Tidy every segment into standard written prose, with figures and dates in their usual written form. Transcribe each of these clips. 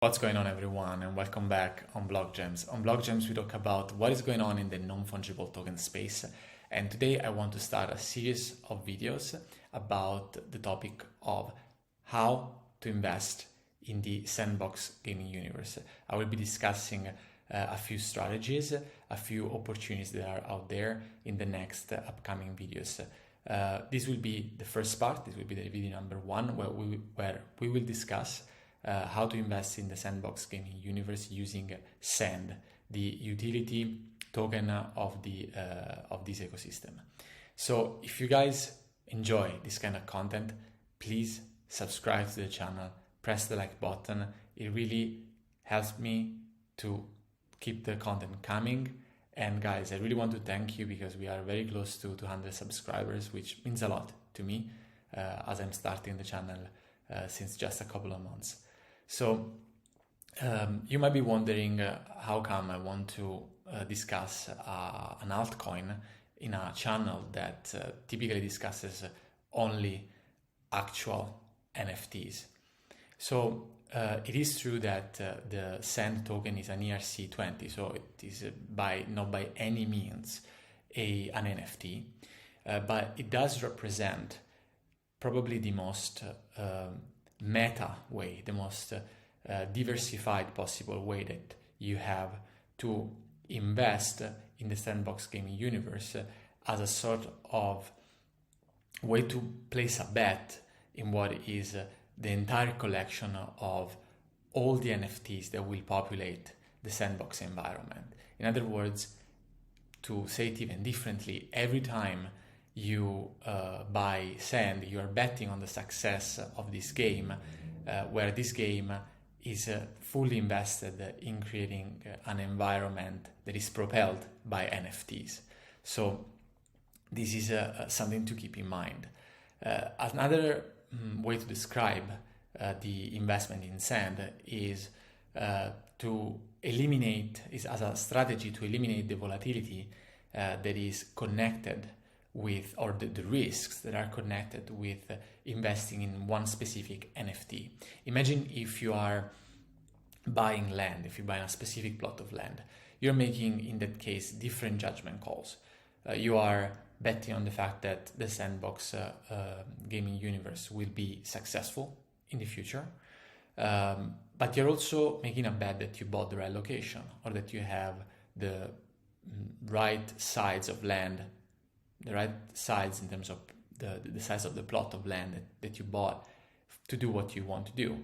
What's going on, everyone, and welcome back on Block Gems. On Block Gems, we talk about what is going on in the non-fungible token space. And today I want to start a series of videos about the topic of how to invest in the Sandbox gaming universe. I will be discussing a few strategies, a few opportunities that are out there in the next upcoming videos. This will be the first part. This will be the video number one, where we will discuss how to invest in the Sandbox gaming universe using Sand, the utility token of this ecosystem. So if you guys enjoy this kind of content, please subscribe to the channel, press the like button. It really helps me to keep the content coming. And guys, I really want to thank you because we are very close to 200 subscribers, which means a lot to me as I'm starting the channel since just a couple of months. So you might be wondering how come I want to discuss an altcoin in a channel that typically discusses only actual NFTs. So it is true that the Sand token is an ERC20, so it is not by any means an NFT, but it does represent probably the most meta way, the most diversified possible way that you have to invest in the Sandbox gaming universe as a sort of way to place a bet in what is the entire collection of all the NFTs that will populate the Sandbox environment. In other words, to say it even differently, every time you buy Sand, you are betting on the success of this game, where this game is fully invested in creating an environment that is propelled by NFTs. So this is something to keep in mind. Another way to describe the investment in Sand is as a strategy to eliminate the volatility that is connected with, or the risks that are connected with investing in one specific NFT. Imagine if you are buying land, if you buy a specific plot of land, you're making, in that case, different judgment calls. You are betting on the fact that the Sandbox gaming universe will be successful in the future, but you're also making a bet that you bought the right location, or that you have the right sides of land, the right sides in terms of the size of the plot of land that you bought to do what you want to do.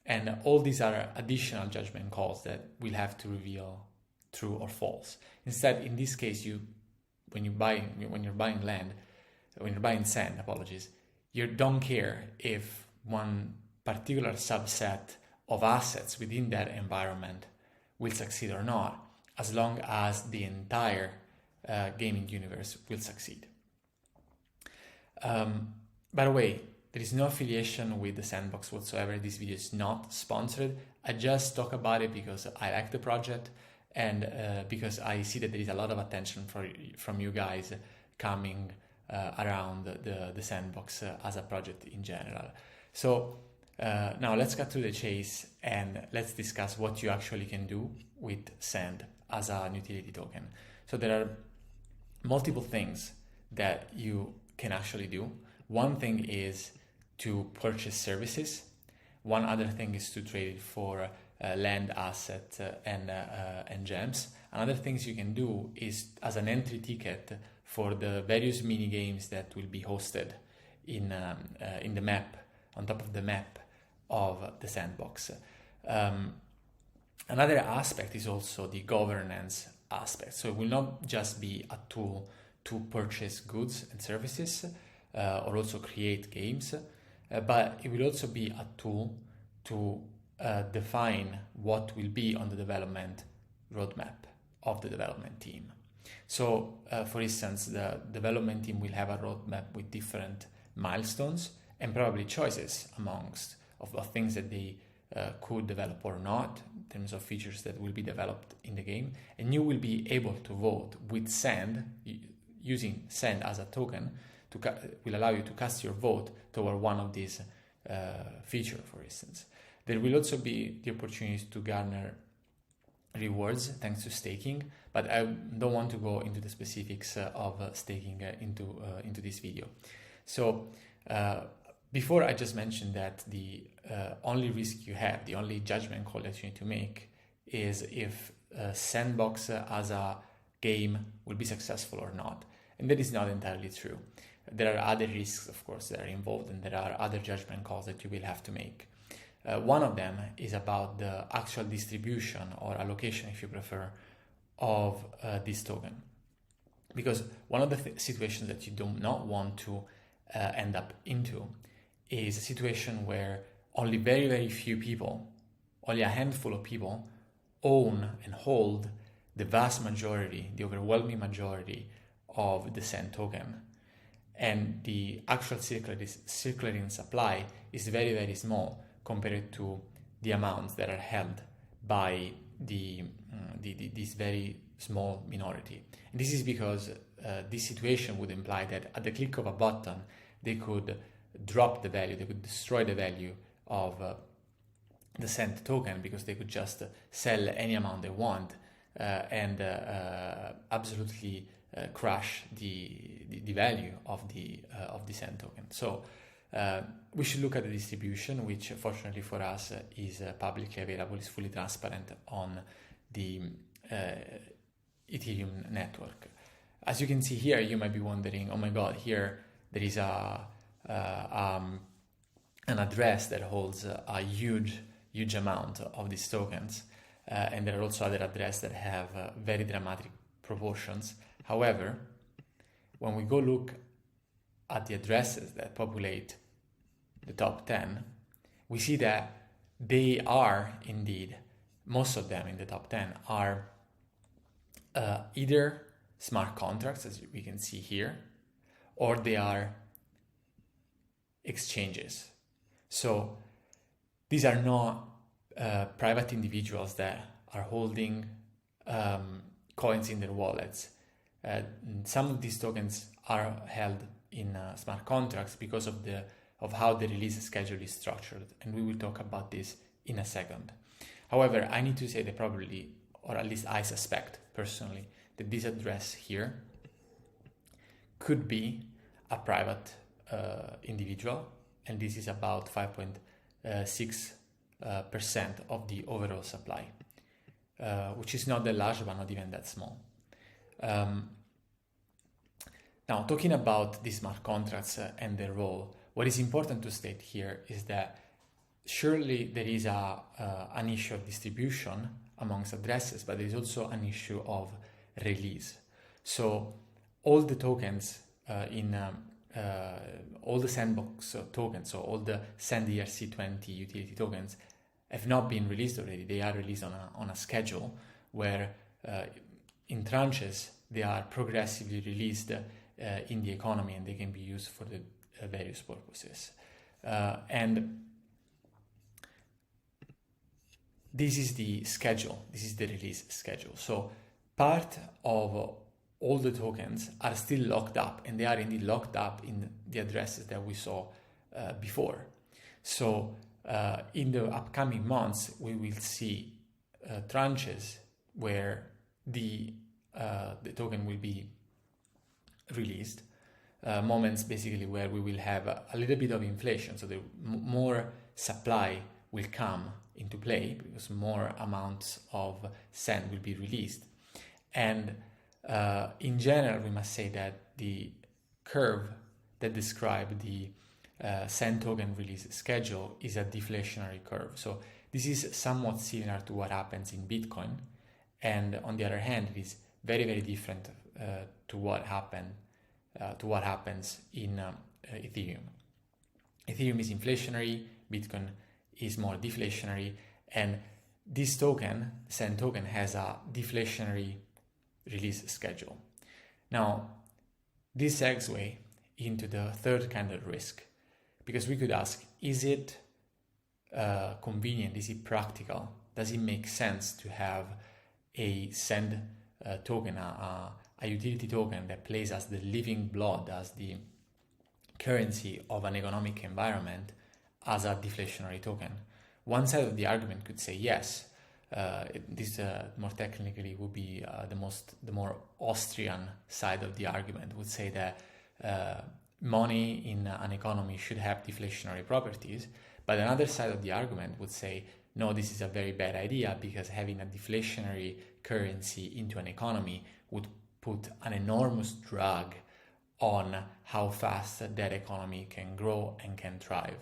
And all these are additional judgment calls that will have to reveal true or false. Instead, in this case, when you're buying Sand, you don't care if one particular subset of assets within that environment will succeed or not, as long as the entire gaming universe will succeed. By the way, there is no affiliation with the Sandbox whatsoever. This video is not sponsored. I just talk about it because I like the project and because I see that there is a lot of attention from you guys coming around the Sandbox as a project in general. So now let's cut to the chase and let's discuss what you actually can do with Sand as an utility token. So there are multiple things that you can actually do. One thing is to purchase services. One other thing is to trade it for land, asset, and gems. Another things you can do is as an entry ticket for the various mini games that will be hosted in the map, on top of the map of the Sandbox. Another aspect is also the governance aspect. So it will not just be a tool to purchase goods and services or also create games, but it will also be a tool to define what will be on the development roadmap of the development team. So, for instance, the development team will have a roadmap with different milestones and probably choices amongst of things that they could develop or not, in terms of features that will be developed in the game. And you will be able to vote with Sand, using Sand as a token, will allow you to cast your vote toward one of these features, for instance. There will also be the opportunities to garner rewards thanks to staking, but I don't want to go into the specifics of staking into this video. So before, I just mentioned that the only risk you have, the only judgment call that you need to make is if Sandbox as a game will be successful or not. And that is not entirely true. There are other risks, of course, that are involved, and there are other judgment calls that you will have to make. One of them is about the actual distribution or allocation, if you prefer, of this token. Because one of the situations that you do not want to end up into is a situation where only very, very few people, only a handful of people, own and hold the vast majority, the overwhelming majority of the Sand token. And the actual circulating supply is very, very small compared to the amounts that are held by this very small minority. And this is because this situation would imply that at the click of a button, they could drop the value, they could destroy the value of the Sand token, because they could just sell any amount they want and absolutely crash the value of the Sand token. So we should look at the distribution, which fortunately for us is publicly available, is fully transparent on the Ethereum network. As you can see here, you might be wondering, oh my god, here there is an address that holds a huge amount of these tokens, and there are also other addresses that have very dramatic proportions. However, when we go look at the addresses that populate the top 10, we see that they are indeed, most of them in the top 10 are either smart contracts, as we can see here, or they are exchanges. So these are not private individuals that are holding coins in their wallets. Some of these tokens are held in smart contracts because of how the release schedule is structured, and we will talk about this in a second. However, I need to say that probably, or at least I suspect personally, that this address here could be a private individual, and this is about 5.6% of the overall supply, which is not that large, but not even that small. Now, talking about these smart contracts and their role, what is important to state here is that surely there is an issue of distribution amongst addresses, but there is also an issue of release. So all the tokens all the Sandbox tokens, so all the Sand ERC20 utility tokens have not been released already. They are released on a schedule where in tranches they are progressively released in the economy, and they can be used for the various purposes. And this is the schedule, this is the release schedule. So part of all the tokens are still locked up, and they are indeed locked up in the addresses that we saw before. So in the upcoming months, we will see tranches where the token will be released, moments basically where we will have a little bit of inflation, so the more supply will come into play because more amounts of Sand will be released. And in general, we must say that the curve that describes the Sand token release schedule is a deflationary curve. So this is somewhat similar to what happens in Bitcoin, and on the other hand, it is very, very different to what happens in Ethereum. Ethereum is inflationary, Bitcoin is more deflationary, and this token, Sand token, has a deflationary release schedule. Now, this segue into the third kind of risk, because we could ask, is it convenient, is it practical, does it make sense to have a Sand token, a utility token that plays as the living blood, as the currency of an economic environment, as a deflationary token? one side of the argument could say yes. This more technically would be the more Austrian side of the argument would say that money in an economy should have deflationary properties, but another side of the argument would say no, this is a very bad idea because having a deflationary currency into an economy would put an enormous drag on how fast that economy can grow and can thrive.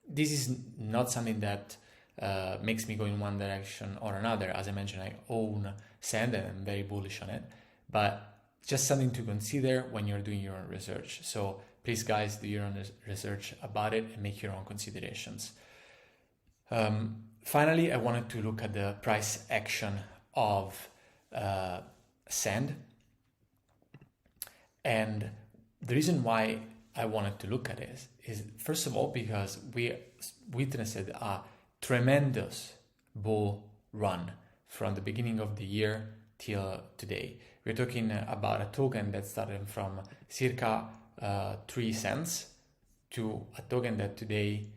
This is not something that makes me go in one direction or another. As I mentioned, I own sand and I'm very bullish on it, but just something to consider when you're doing your own research. So please guys, do your own research about it and make your own considerations. Finally, I wanted to look at the price action of sand. And the reason why I wanted to look at it is first of all, because we witnessed a tremendous bull run from the beginning of the year till today. We're talking about a token that started from circa 3 cents to a token that today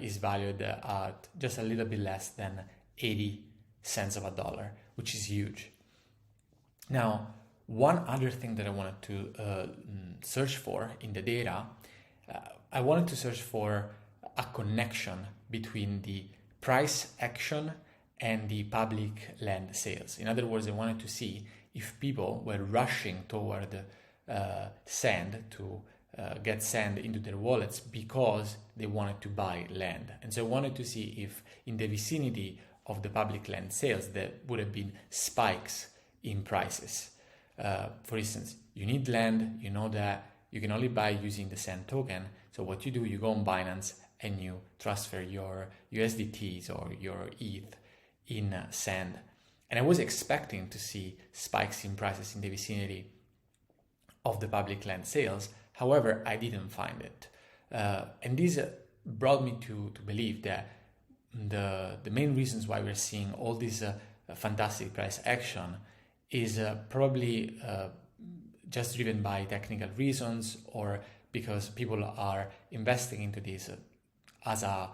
is valued at just a little bit less than 80 cents of a dollar, which is huge. Now, one other thing that I wanted to search for in the data, I wanted to search for a connection between the price action and the public land sales. In other words, I wanted to see if people were rushing toward sand to get sand into their wallets because they wanted to buy land. And so I wanted to see if in the vicinity of the public land sales there would have been spikes in prices. For instance, you need land, you know that you can only buy using the sand token. So what you do, you go on Binance and you transfer your USDTs or your ETH in sand. And I was expecting to see spikes in prices in the vicinity of the public land sales. However, I didn't find it. And this brought me to believe that the main reasons why we're seeing all this fantastic price action is probably just driven by technical reasons, or because people are investing into this as an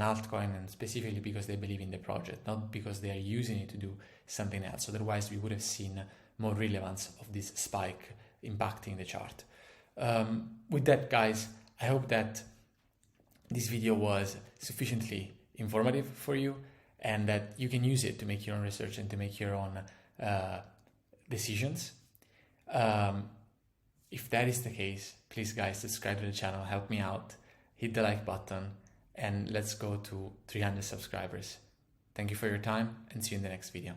altcoin, and specifically because they believe in the project, not because they are using it to do something else. Otherwise, we would have seen more relevance of this spike impacting the chart. With that, guys, I hope that this video was sufficiently informative for you and that you can use it to make your own research and to make your own decisions. If that is the case, please guys, subscribe to the channel, help me out, hit the like button, and let's go to 300 subscribers. Thank you for your time and see you in the next video.